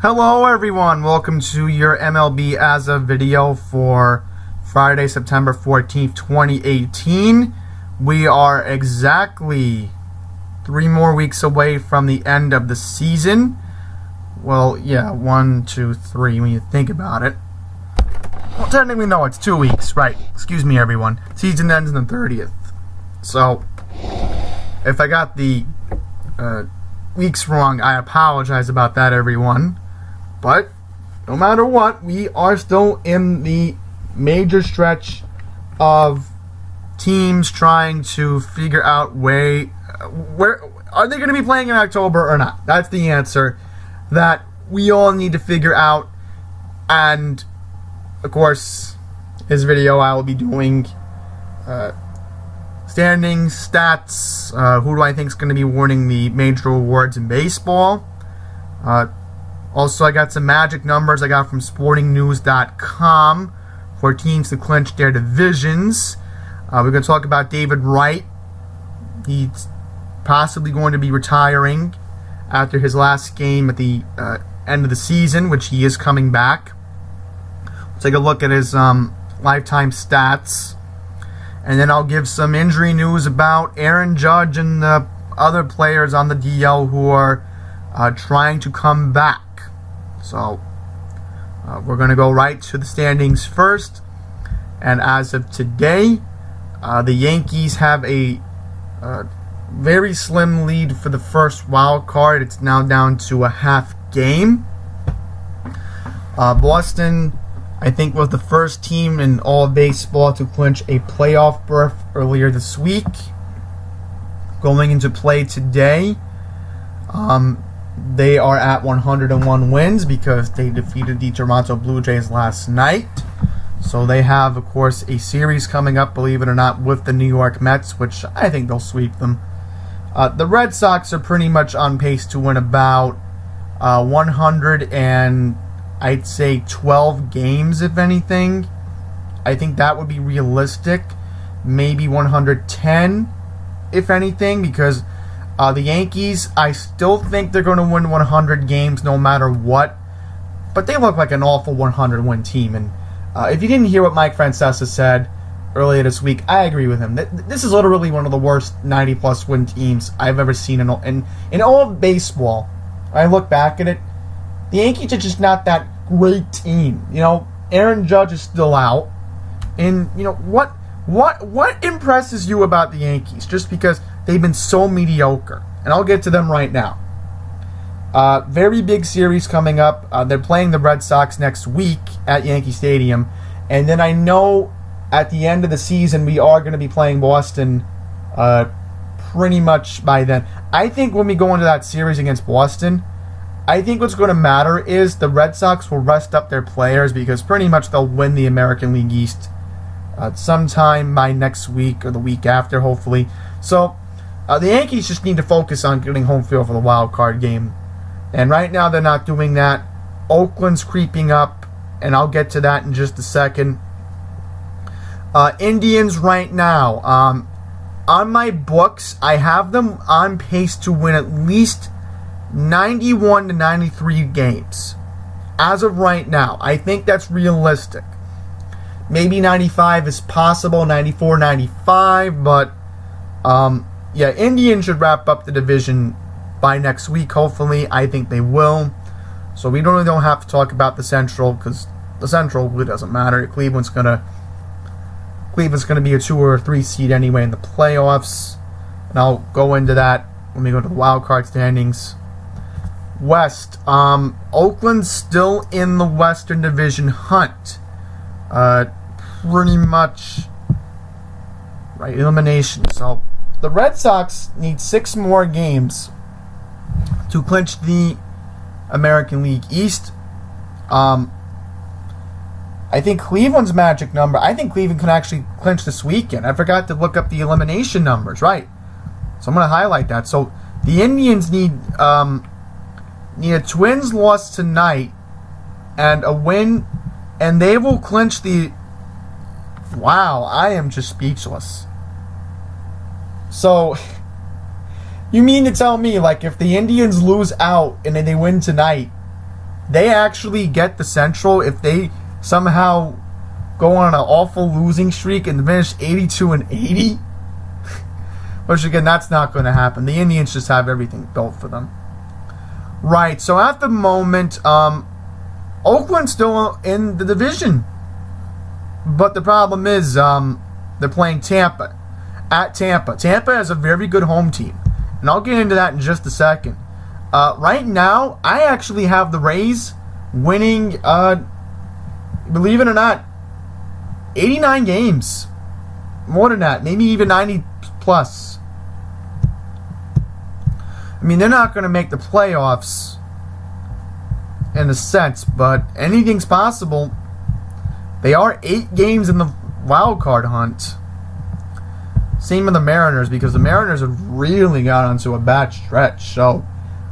Hello everyone, welcome to your MLB As Of video for Friday, September 14th, 2018. We are exactly 3 more weeks away from the end of the season. Well, yeah, 1, 2, 3 when you think about it. Well, technically no, it's 2 weeks, right. Excuse me everyone. Season ends on the 30th. So, if I got the weeks wrong, I apologize about that everyone. But, no matter what, we are still in the major stretch of teams trying to figure out where are they going to be playing in October or not. That's the answer that we all need to figure out. And, of course, this video I will be doing standings, stats, who do I think is going to be winning the major awards in baseball. Also, I got some magic numbers I got from sportingnews.com for teams to clinch their divisions. We're going to talk about David Wright. He's possibly going to be retiring after his last game at the end of the season, which he is coming back. We'll take a look at his lifetime stats. And then I'll give some injury news about Aaron Judge and the other players on the DL who are trying to come back. So, we're going to go right to the standings first. And as of today, the Yankees have a very slim lead for the first wild card. It's now down to a half game. Boston, I think, was the first team in all of baseball to clinch a playoff berth earlier this week. Going into play today, they are at 101 wins because they defeated the Toronto Blue Jays last night. So they have, of course, a series coming up, believe it or not, with the New York Mets, which I think they'll sweep them. The Red Sox are pretty much on pace to win about 100 and I'd say 12 games, if anything. I think that would be realistic. Maybe 110, if anything, because the Yankees, I still think they're going to win 100 games no matter what. But they look like an awful 100-win team. And if you didn't hear what Mike Francesa said earlier this week, I agree with him. This is literally one of the worst 90-plus win teams I've ever seen in all of baseball. When I look back at it, the Yankees are just not that great team. You know, Aaron Judge is still out. And, you know, what impresses you about the Yankees? Just because they've been so mediocre. And I'll get to them right now. Very big series coming up. They're playing the Red Sox next week at Yankee Stadium. And then I know at the end of the season we are going to be playing Boston pretty much by then. I think when we go into that series against Boston, I think what's going to matter is the Red Sox will rest up their players because pretty much they'll win the American League East sometime by next week or the week after, hopefully. So the Yankees just need to focus on getting home field for the wild card game. And right now they're not doing that. Oakland's creeping up, and I'll get to that in just a second. Indians right now, on my books, I have them on pace to win at least 91 to 93 games. As of right now, I think that's realistic. Maybe 95 is possible, 94, 95, but yeah, Indians should wrap up the division by next week, hopefully. I think they will. So we really don't have to talk about the Central, because the Central really doesn't matter. Cleveland's gonna be a 2 or 3 seed anyway in the playoffs. And I'll go into that when we go to the wild card standings. West, Oakland's still in the Western Division hunt. Pretty much right, elimination. So the Red Sox need 6 more games to clinch the American League East. I think Cleveland's magic number, I think Cleveland can actually clinch this weekend. I forgot to look up the elimination numbers, right? So I'm going to highlight that. So the Indians need a Twins loss tonight and a win, and they will clinch the... Wow, I am just speechless. So, you mean to tell me, like, if the Indians lose out and then they win tonight, they actually get the Central, if they somehow go on an awful losing streak and finish 82-80, which again, that's not going to happen. The Indians just have everything built for them. Right, so at the moment, Oakland's still in the division. But the problem is, they're playing Tampa. At Tampa. Tampa has a very good home team. And I'll get into that in just a second. Right now, I actually have the Rays winning, believe it or not, 89 games. More than that. Maybe even 90 plus. I mean, they're not going to make the playoffs in a sense, but anything's possible. They are 8 games in the wild card hunt. Same with the Mariners, because the Mariners have really got onto a bad stretch. So,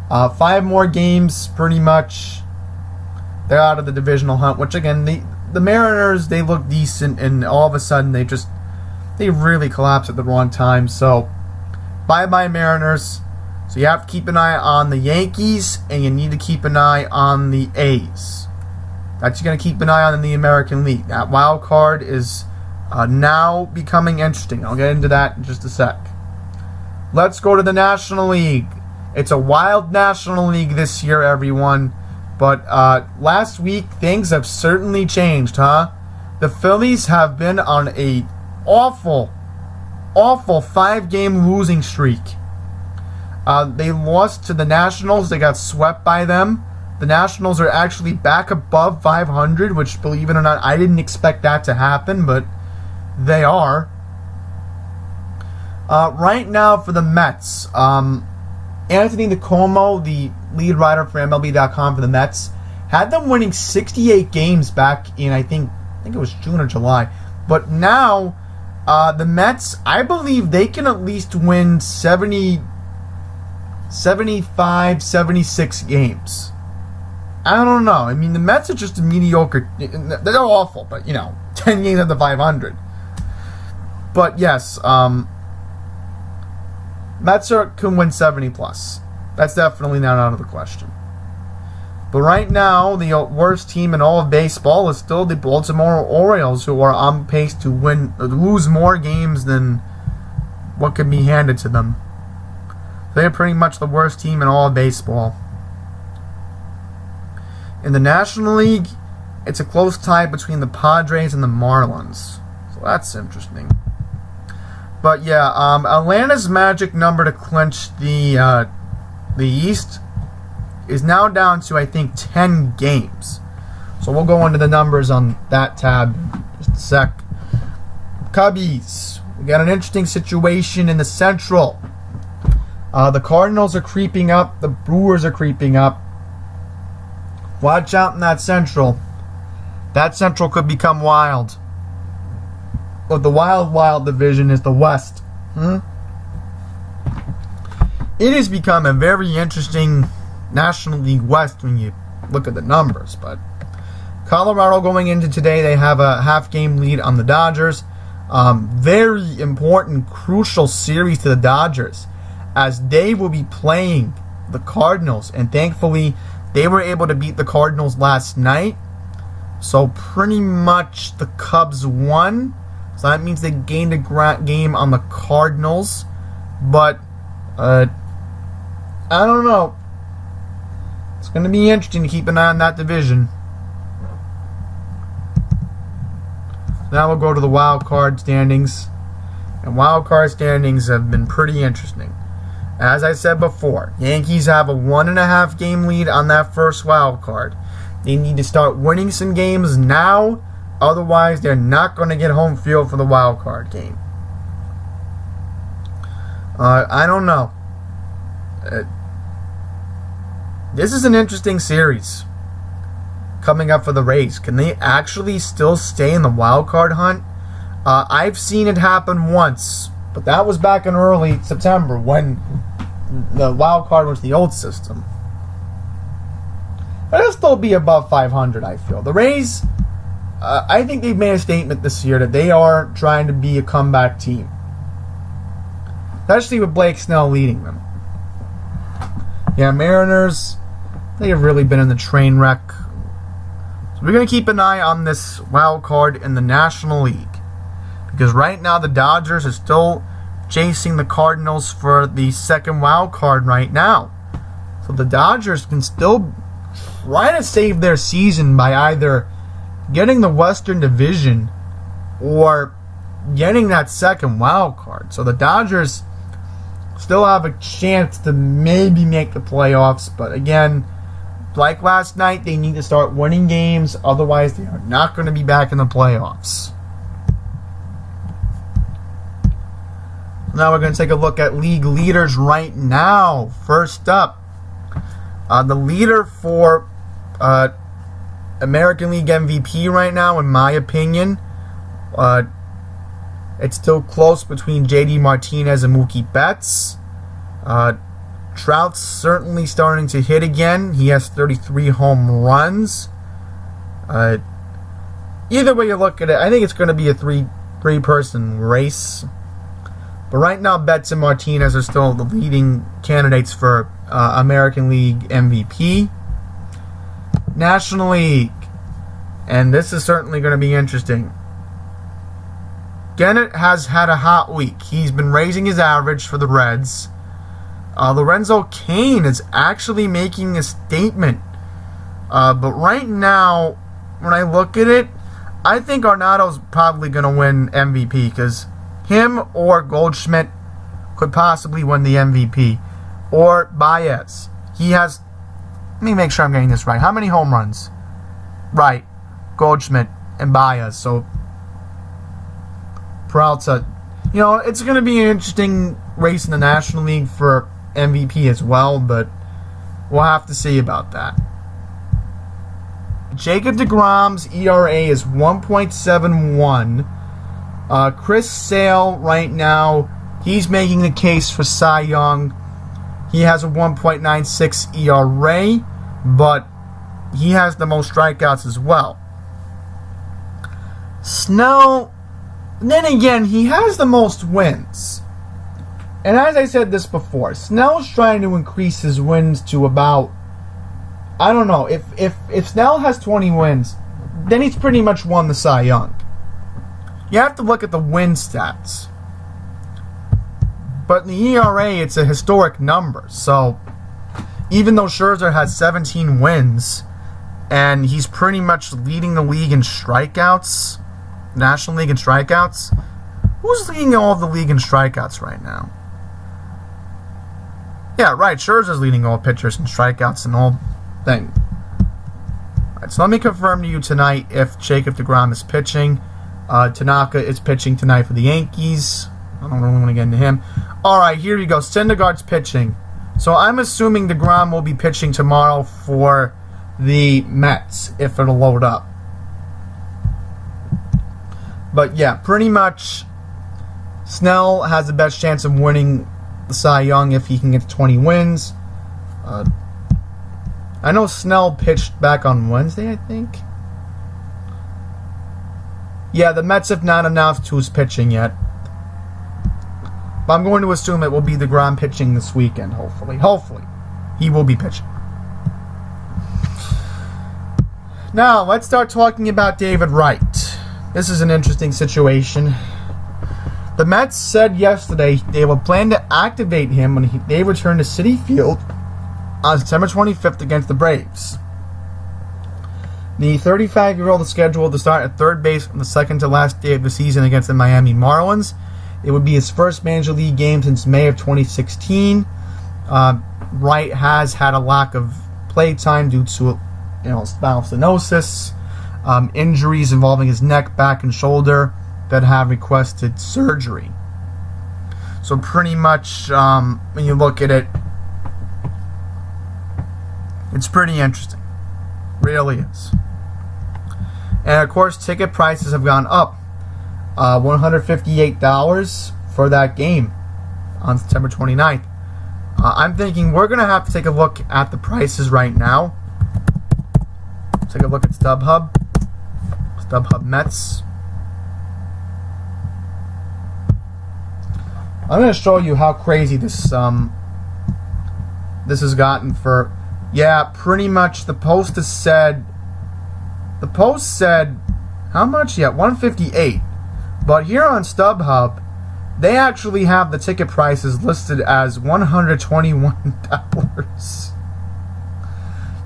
5 more games, pretty much. They're out of the divisional hunt, which again, the Mariners, they look decent, and all of a sudden they really collapse at the wrong time. So, bye-bye Mariners. So you have to keep an eye on the Yankees, and you need to keep an eye on the A's. That's you're going to keep an eye on in the American League. That wild card is now becoming interesting. I'll get into that in just a sec. Let's go to the National League. It's a wild National League this year, everyone. But last week, things have certainly changed, huh? The Phillies have been on a awful 5-game losing streak. They lost to the Nationals. They got swept by them. The Nationals are actually back above 500, which, believe it or not, I didn't expect that to happen, but they are. Right now for the Mets, Anthony DeComo, the lead writer for MLB.com for the Mets, had them winning 68 games back in, I think it was June or July. But now, the Mets, I believe they can at least win 75, 76 games. I don't know. I mean, the Mets are just a mediocre. They're awful, but, 10 games under 500. But, yes, Mets can win 70 plus. That's definitely not out of the question. But right now, the worst team in all of baseball is still the Baltimore Orioles, who are on pace to lose more games than what could be handed to them. They're pretty much the worst team in all of baseball. In the National League, it's a close tie between the Padres and the Marlins. So that's interesting. But yeah, Atlanta's magic number to clinch the East is now down to, I think, 10 games. So we'll go into the numbers on that tab in just a sec. Cubbies. We got an interesting situation in the Central. The Cardinals are creeping up. The Brewers are creeping up. Watch out in that Central. That Central could become wild. But the wild division is the West. It has become a very interesting National League West when you look at the numbers. But Colorado going into today, they have a half-game lead on the Dodgers. Very important, crucial series to the Dodgers, as they will be playing the Cardinals. And thankfully, they were able to beat the Cardinals last night. So pretty much the Cubs won. So that means they gained a game on the Cardinals. But, I don't know. It's going to be interesting to keep an eye on that division. Now we'll go to the wild card standings. And wild card standings have been pretty interesting. As I said before, Yankees have a 1.5 game lead on that first wild card. They need to start winning some games now. Otherwise, they're not going to get home field for the wild card game. I don't know. This is an interesting series coming up for the Rays. Can they actually still stay in the wild card hunt? I've seen it happen once, but that was back in early September when the wild card was the old system. But it'll still be above 500, I feel. The Rays, I think they've made a statement this year that they are trying to be a comeback team. Especially with Blake Snell leading them. Yeah, Mariners, They have really been in the train wreck. So we're going to keep an eye on this wild card in the National League. Because right now the Dodgers are still chasing the Cardinals for the second wild card right now. So the Dodgers can still try to save their season by either getting the Western Division or getting that second wild card. So the Dodgers still have a chance to maybe make the playoffs. But again, like last night, they need to start winning games. Otherwise, they are not going to be back in the playoffs. Now we're going to take a look at league leaders right now. First up, the leader for American League MVP right now, in my opinion, it's still close between JD Martinez and Mookie Betts. Trout's certainly starting to hit again. He has 33 home runs. Either way you look at it, I think it's going to be a three-person race. But right now, Betts and Martinez are still the leading candidates for American League MVP. National League. And this is certainly going to be interesting. Gennett has had a hot week. He's been raising his average for the Reds. Lorenzo Cain is actually making a statement. But right now, when I look at it, I think Arenado's probably going to win MVP because him or Goldschmidt could possibly win the MVP. Or Baez. He has... Let me make sure I'm getting this right. How many home runs? Right. Goldschmidt and Baez. So, Peralta. You know, it's going to be an interesting race in the National League for MVP as well, but we'll have to see about that. Jacob deGrom's ERA is 1.71. Chris Sale right now, he's making the case for Cy Young. He has a 1.96 ERA, but he has the most strikeouts as well. Snell, then again, he has the most wins. And as I said this before, Snell's trying to increase his wins to about, I don't know, if Snell has 20 wins, then he's pretty much won the Cy Young. You have to look at the win stats. But in the ERA, it's a historic number. So, even though Scherzer has 17 wins, and he's pretty much leading the league in strikeouts, National League in strikeouts, who's leading all of the league in strikeouts right now? Yeah, right, Scherzer's leading all pitchers in strikeouts and all thing. Alright, so let me confirm to you tonight if Jacob deGrom is pitching. Tanaka is pitching tonight for the Yankees. I don't really want to get into him. Alright, here you go. Syndergaard's pitching. So I'm assuming deGrom will be pitching tomorrow for the Mets, if it'll load up. But yeah, pretty much Snell has the best chance of winning the Cy Young if he can get to 20 wins. I know Snell pitched back on Wednesday, I think. Yeah, the Mets have not announced who's pitching yet. But I'm going to assume it will be deGrom pitching this weekend, hopefully. Hopefully. He will be pitching. Now, let's start talking about David Wright. This is an interesting situation. The Mets said yesterday they will plan to activate him when they return to Citi Field on September 25th against the Braves. The 35-year-old is scheduled to start at third base on the second to last day of the season against the Miami Marlins. It would be his first Major League game since May of 2016. Wright has had a lack of play time due to spinal stenosis, injuries involving his neck, back, and shoulder that have requested surgery. So pretty much, when you look at it, it's pretty interesting. Really is. And of course, ticket prices have gone up. $158 for that game on September 29th. I'm thinking we're going to have to take a look at the prices right now. Take a look at StubHub. StubHub Mets. I'm going to show you how crazy this has gotten for Yeah, pretty much the Post has said... The Post said... How much? Yeah, $158. But here on StubHub, they actually have the ticket prices listed as $121.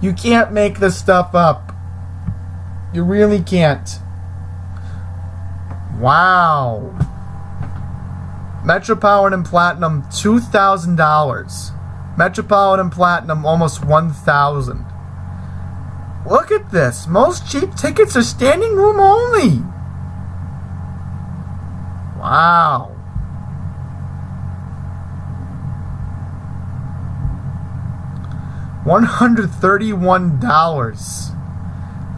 You can't make this stuff up. You really can't. Wow. Metropolitan Platinum, $2,000. Metropolitan Platinum, almost $1,000. Look at this. Most cheap tickets are standing room only. Wow. $131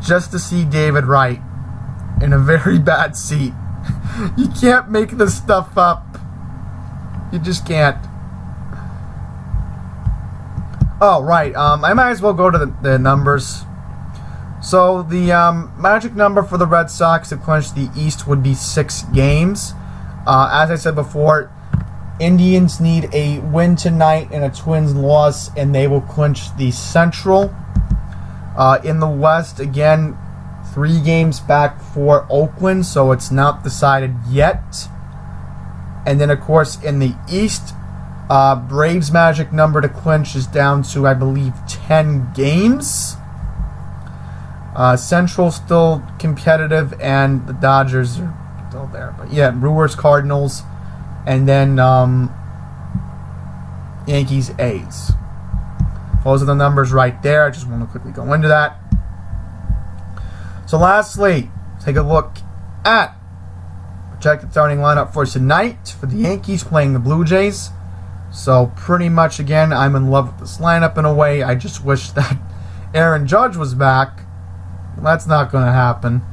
just to see David Wright in a very bad seat. You can't make this stuff up. You just can't. Oh, right. I might as well go to the numbers. So the magic number for the Red Sox to clinch the East would be 6 games. As I said before, Indians need a win tonight and a Twins loss, and they will clinch the Central. In the West, again, 3 games back for Oakland, so it's not decided yet. And then, of course, in the East, Braves' magic number to clinch is down to, I believe, 10 games. Central still competitive, and the Dodgers are still there. But yeah, Brewers, Cardinals, and then Yankees, A's. Those are the numbers right there. I just want to quickly go into that. So lastly, take a look at projected starting lineup for tonight for the Yankees playing the Blue Jays. So pretty much, again, I'm in love with this lineup in a way. I just wish that Aaron Judge was back. That's not going to happen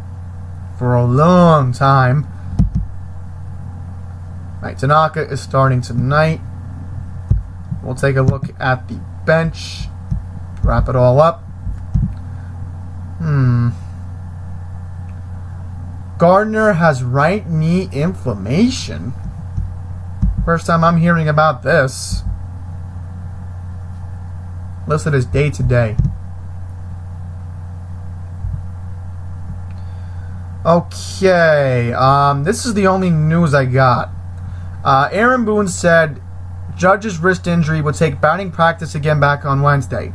for a long time. Right, Tanaka is starting tonight. We'll take a look at the bench. Wrap it all up. Gardner has right knee inflammation. First time I'm hearing about this. Listed as day to day. Okay, this is the only news I got. Aaron Boone said Judge's wrist injury would take batting practice again back on Wednesday.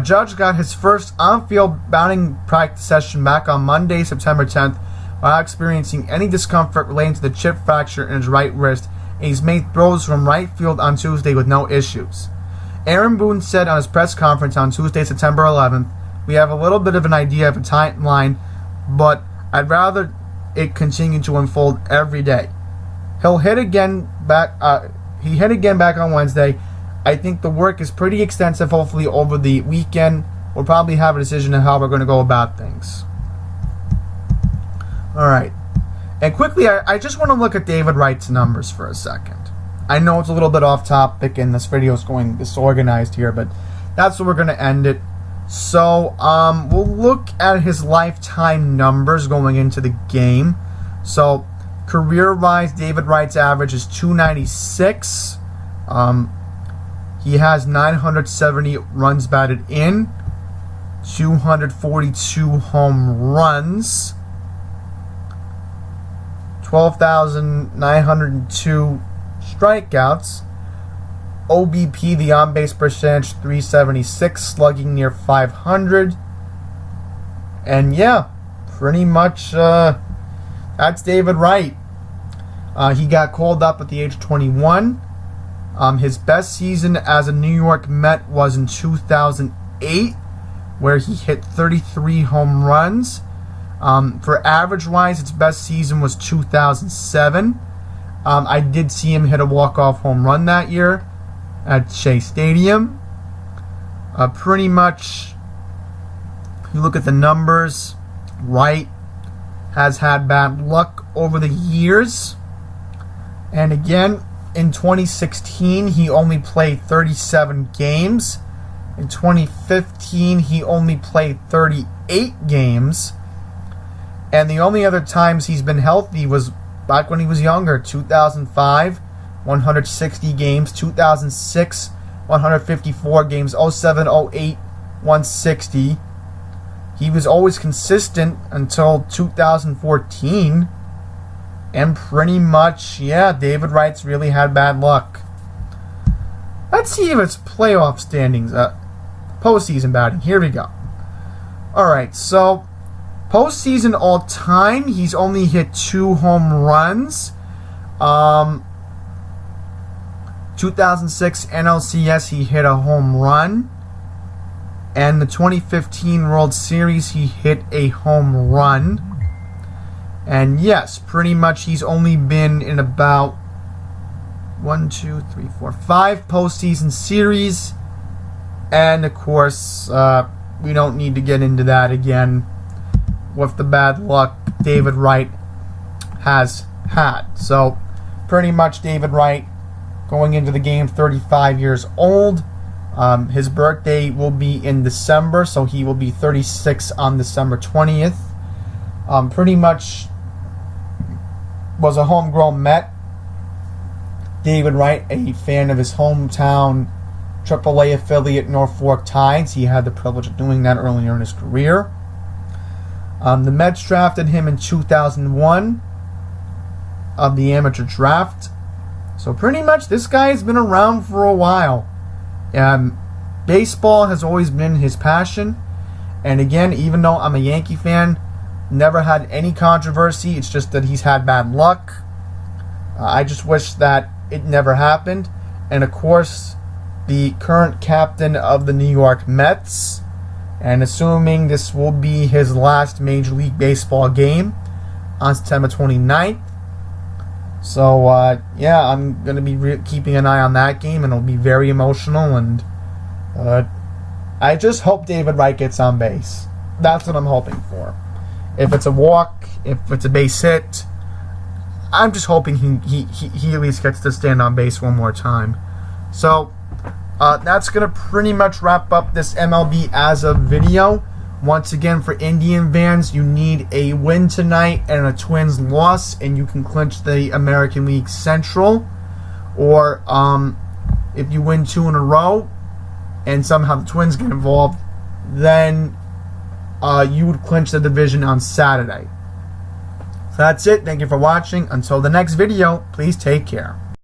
Judge got his first on-field batting practice session back on Monday, September 10th, without experiencing any discomfort relating to the chip fracture in his right wrist, and he's made throws from right field on Tuesday with no issues. Aaron Boone said on his press conference on Tuesday, September 11th, "We have a little bit of an idea of a timeline, but I'd rather it continue to unfold every day. He'll hit again back. He hit again back on Wednesday. I think the work is pretty extensive. Hopefully over the weekend, we'll probably have a decision on how we're going to go about things." All right. And quickly, I just want to look at David Wright's numbers for a second. I know it's a little bit off topic and this video is going disorganized here, but that's where we're going to end it. So, we'll look at his lifetime numbers going into the game. So, career-wise, David Wright's average is .296. He has 970 runs batted in, 242 home runs, 12,902 strikeouts. OBP, the on-base percentage, 376, slugging near 500. And yeah, pretty much that's David Wright. He got called up at the age of 21. His best season as a New York Met was in 2008, where he hit 33 home runs. For average-wise, its best season was 2007. I did see him hit a walk-off home run that year at Shea Stadium. Pretty much, you look at the numbers, Wright has had bad luck over the years. And again, in 2016, he only played 37 games. In 2015, he only played 38 games. And the only other times he's been healthy was back when he was younger. 2005, 160 games. 2006, 154 games, 07, 08, 160. He was always consistent until 2014. And pretty much, yeah, David Wright's really had bad luck. Let's see if it's playoff standings. Postseason batting. Here we go. Alright, so postseason all time, he's only hit 2 home runs. 2006 NLCS, he hit a home run. And the 2015 World Series, he hit a home run. And yes, pretty much he's only been in about 5 postseason series. And of course, we don't need to get into that again with the bad luck David Wright has had. So pretty much David Wright going into the game 35 years old. His birthday will be in December, so he will be 36 on December 20th. Pretty much was a homegrown Met. David Wright, a fan of his hometown AAA affiliate Norfolk Tides. He had the privilege of doing that earlier in his career. The Mets drafted him in 2001 of the amateur draft. So pretty much this guy has been around for a while. Baseball has always been his passion. And again, even though I'm a Yankee fan, never had any controversy. It's just that he's had bad luck. I just wish that it never happened. And of course, the current captain of the New York Mets, and assuming this will be his last Major League Baseball game on September 29th. So, yeah, I'm going to be keeping an eye on that game, and it'll be very emotional, and I just hope David Wright gets on base. That's what I'm hoping for. If it's a walk, if it's a base hit, I'm just hoping he at least gets to stand on base one more time. So, that's going to pretty much wrap up this MLB As Of video. Once again, for Indian fans, you need a win tonight and a Twins loss, and you can clinch the American League Central. Or if you win 2 in a row and somehow the Twins get involved, then you would clinch the division on Saturday. So that's it. Thank you for watching. Until the next video, please take care.